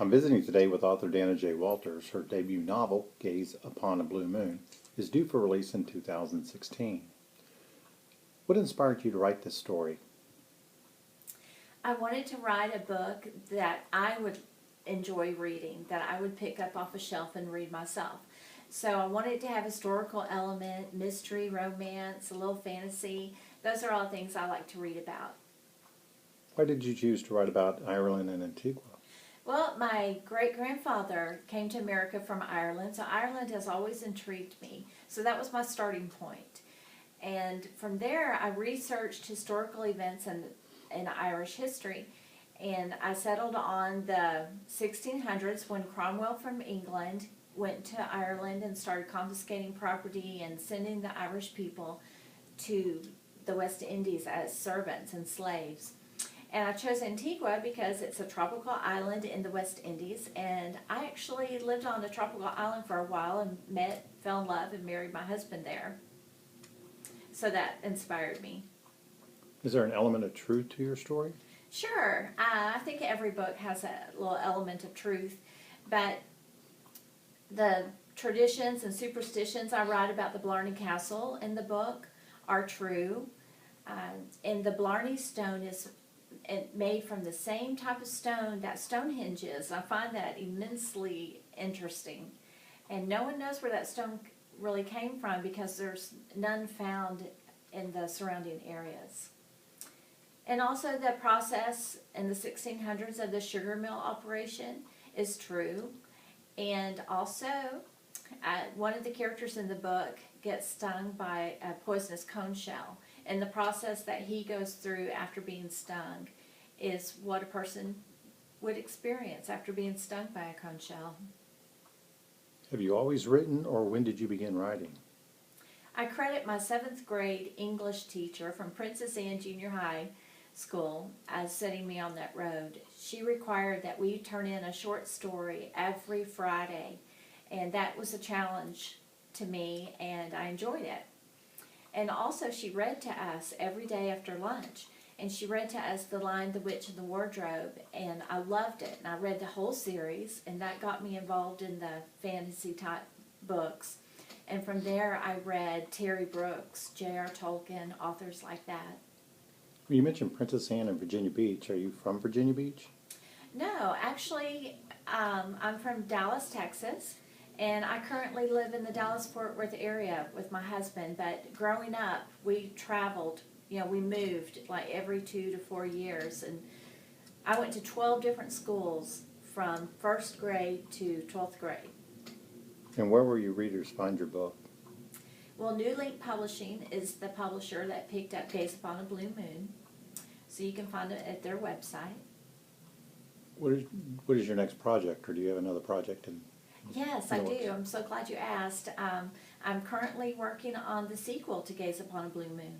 I'm visiting today with author Danna J. Walters. Her debut novel, Gaze Upon a Blue Moon, is due for release in 2016. What inspired you to write this story? I wanted to write a book that I would enjoy reading, that I would pick up off a shelf and read myself. So I wanted to have historical element, mystery, romance, a little fantasy. Those are all things I like to read about. Why did you choose to write about Ireland and Antigua? Well, my great-grandfather came to America from Ireland, so Ireland has always intrigued me. So that was my starting point. And from there, I researched historical events in Irish history. And I settled on the 1600s when Cromwell from England went to Ireland and started confiscating property and sending the Irish people to the West Indies as servants and slaves. And I chose Antigua because it's a tropical island in the West Indies, and I actually lived on a tropical island for a while and fell in love, and married my husband there. So that inspired me. Is there an element of truth to your story? Sure. I think every book has a little element of truth, but the traditions and superstitions I write about the Blarney Castle in the book are true. And the Blarney Stone is made from the same type of stone that Stonehenge is. I find that immensely interesting. And no one knows where that stone really came from because there's none found in the surrounding areas. And also the process in the 1600s of the sugar mill operation is true. And also, one of the characters in the book gets stung by a poisonous cone shell. And the process that he goes through after being stung is what a person would experience after being stung by a cone shell. Have you always written, or when did you begin writing? I credit my 7th grade English teacher from Princess Anne Junior High School as setting me on that road. She required that we turn in a short story every Friday, and that was a challenge to me, and I enjoyed it. And also she read to us every day after lunch, and she read to us The Lion, the Witch, and the Wardrobe, and I loved it. And I read the whole series, and that got me involved in the fantasy type books. And from there I read Terry Brooks, J.R. Tolkien, authors like that. You mentioned Princess Anne and Virginia Beach. Are you from Virginia Beach? No, actually, I'm from Dallas, Texas, and I currently live in the Dallas-Fort Worth area with my husband. But growing up, we traveled, we moved like every 2 to 4 years. And I went to 12 different schools from 1st grade to 12th grade. And where will your readers find your book? Well, New Link Publishing is the publisher that picked up Gaze Upon a Blue Moon. So you can find it at their website. What is your next project, or do you have another project in? Yes, I do. I'm so glad you asked. I'm currently working on the sequel to Gaze Upon a Blue Moon.